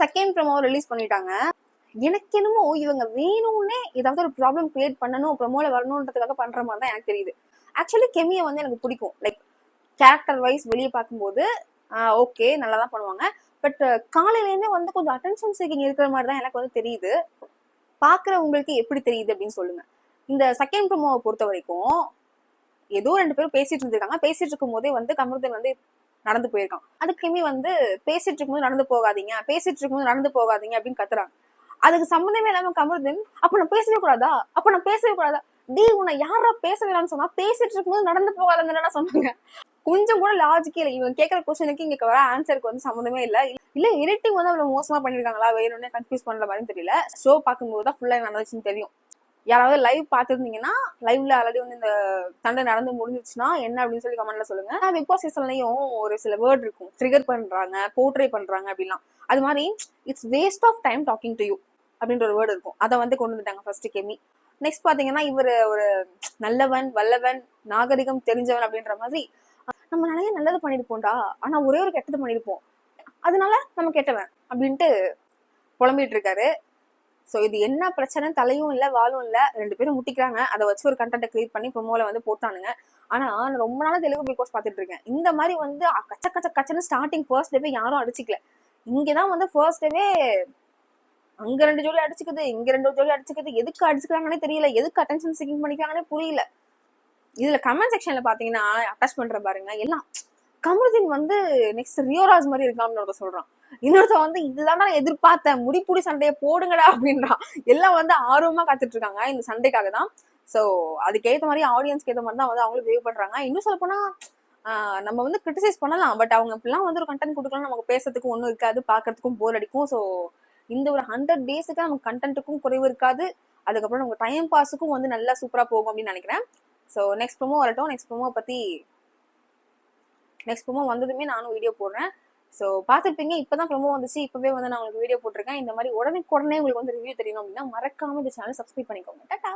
Second promo release பண்ணிட்டாங்க. எனக்கு என்னமோ இவங்க வேணும்னே ஏதாவது ஒரு ப்ராப்ளம் கிரியேட் பண்ணணும், ப்ரோமோல வரணுன்றதுக்காக பண்ற மாதிரி தான் எனக்கு தெரியுது. ஆக்சுவலி கெமியை வந்து எனக்கு பிடிக்கும். லைக் கேரக்டர் வைஸ் வெளியே பார்க்கும்போது ஓகே நல்லா தான் பண்ணுவாங்க. பட் காலையிலேருந்தே வந்து கொஞ்சம் அட்டென்ஷன் சீக்கிங் இருக்கிற மாதிரி தான் எனக்கு வந்து தெரியுது. பாக்குறவங்களுக்கு எப்படி தெரியுது அப்படின்னு சொல்லுங்க. இந்த செகண்ட் ப்ரோமோவை பொறுத்த வரைக்கும் ஏதோ 2 பேரும் பேசிட்டு இருந்திருக்காங்க. பேசிட்டு இருக்கும் போதே வந்து கமருதீன் வந்து நடந்து போயிருக்கான். அதுக்குமே வந்து பேசிட்டு இருக்கும்போது நடந்து போகாதீங்க, பேசிட்டு இருக்கும்போது நடந்து போகாதீங்க அப்படின்னு கத்துறாங்க. அதுக்கு சம்மந்தமே இல்லாம கமருதீன் அப்ப நான் பேசவே கூடாதா, அப்ப நான் பேசவே கூடாதா, டி உன்னை யாரா பேச வேணாம்னு சொன்னா, பேசிட்டு இருக்கும்போது நடந்து போகாதுன்னு சொன்னாங்க. கொஞ்சம் கூட லாஜிக்கே இல்லை. இவங்க கேட்கற கொஸ்டினுக்கு இங்க வர ஆன்சருக்கு வந்து சம்மந்தமே இல்லை. இல்ல எடிட்டிங் வந்து அவ்வளவு மோசமா பண்ணிருக்காங்களா, வேணும்னே கன்ஃபியூஸ் பண்ற மாதிரி தெரியல. ஷோ பார்க்கும்போது தான் ஃபுல்லா நடந்துச்சுன்னு தெரியும். யாராவது லைவ் பார்த்துருந்தீங்கன்னா, லைவ்ல ஆல்ரெடி வந்து இந்த சண்டை நடந்து முடிஞ்சிச்சுன்னா என்ன அப்படின்னு சொல்லி கமெண்ட்ல சொல்லுங்க. பிக் பாஸ் சீசன்லயும் ஒரு சில வேர்ட் இருக்கும், ட்ரிகர் பண்றாங்க, போர்ட்ரே பண்றாங்க அப்படிலாம். அது மாதிரி it's waste of time talking to you அப்படின்ற ஒரு வேர்டு இருக்கும். அதை வந்து கொண்டு வந்துட்டாங்க ஃபர்ஸ்ட் கெமி. நெக்ஸ்ட் பாத்தீங்கன்னா இவர் ஒரு நல்லவன், வல்லவன், நாகரிகம் தெரிஞ்சவன் அப்படின்ற மாதிரி நம்ம நிறைய நல்லது பண்ணிருப்போம்டா, ஆனா ஒரே ஒரு கெட்டது பண்ணிருப்போம், அதனால நம்ம கெட்டவன் அப்படின்ட்டு புலம்பிட்டு இருக்காரு. ஸோ இது என்ன பிரச்சனை, தலையும் இல்லை வாலும் இல்லை, 2 பேரும் முட்டிக்கிறாங்க. அதை வச்சு ஒரு கண்டென்ட் கிரியேட் பண்ணி ப்ரோமோல வந்து போட்டானுங்க. ஆனா நான் ரொம்ப நாளா தெலுங்கு பிக் பாஸ் பார்த்துட்டு இருக்கேன். இந்த மாதிரி வந்து கச்ச கச்ச கச்சன்னு ஸ்டார்டிங் ஃபர்ஸ்ட் டேவே யாரும் அடிச்சிக்கல. இங்கதான் வந்து ஃபர்ஸ்ட் டேவே அங்க 2 ஜோடி அடிச்சுக்குது, இங்க 2 ஜோடி அடிச்சுக்குது. எதுக்கு அடிச்சுக்கிறாங்கன்னே தெரியல, எதுக்கு அட்டென்ஷன் சீக்கிங் பண்ணிக்கிறாங்கன்னே புரியல. இதுல கமெண்ட் செக்ஷன்ல பாத்தீங்கன்னா அட்டாச் பண்ற பாருங்க எல்லாம் கமருதீன் வந்து நெக்ஸ்ட் ரியோராஜ் மாதிரி இருக்கான்னு சொல்றான். இன்னொருத்த வந்து இதுதான் நான் எதிர்பார்த்தேன், முடிப்புடி சண்டையை போடுங்கடா அப்படின்றான். எல்லாம் வந்து ஆர்வமா காத்துட்டு இருக்காங்க இந்த சண்டைக்காக தான். ஸோ அதுக்கேற்ற மாதிரி ஆடியன்ஸ்க்கு ஏற்ற மாதிரி தான் வந்து அவங்களும் பிஹேவ் பண்றாங்க. இன்னும் சொல்ல போனா நம்ம வந்து கிரிட்டிசைஸ் பண்ணலாம், பட் அவங்க இப்பெல்லாம் வந்து ஒரு கண்டென்ட் கொடுக்கலாம், நமக்கு பேசுறதுக்கும் ஒன்றும் இருக்காது, பாக்குறதுக்கும் போர் அடிக்கும். ஸோ இந்த ஒரு 100 டேஸுக்கு நமக்கு கண்டென்ட்டுக்கும் குறைவு இருக்காது, அதுக்கப்புறம் நமக்கு டைம் பாஸுக்கும் வந்து நல்லா சூப்பரா போகும் அப்படின்னு நினைக்கிறேன். ஸோ நெக்ஸ்ட் ப்ரோமோ வரட்டும். நெக்ஸ்ட் ப்ரோமோ வந்ததுமே நானும் வீடியோ போடுறேன். ஸோ பார்த்துருப்பீங்க, இப்போதான் ப்ரோமோ வந்துச்சு, இப்பவே வந்து நான் உங்களுக்கு வீடியோ போட்டிருக்கேன். இந்த மாதிரி உடனே உங்களுக்கு வந்து ரிவ்யூ தெரியணும் அப்படின்னா மறக்காம இந்த சேனல் சப்ஸ்கிரைப் பண்ணிக்கோங்க. டாடா.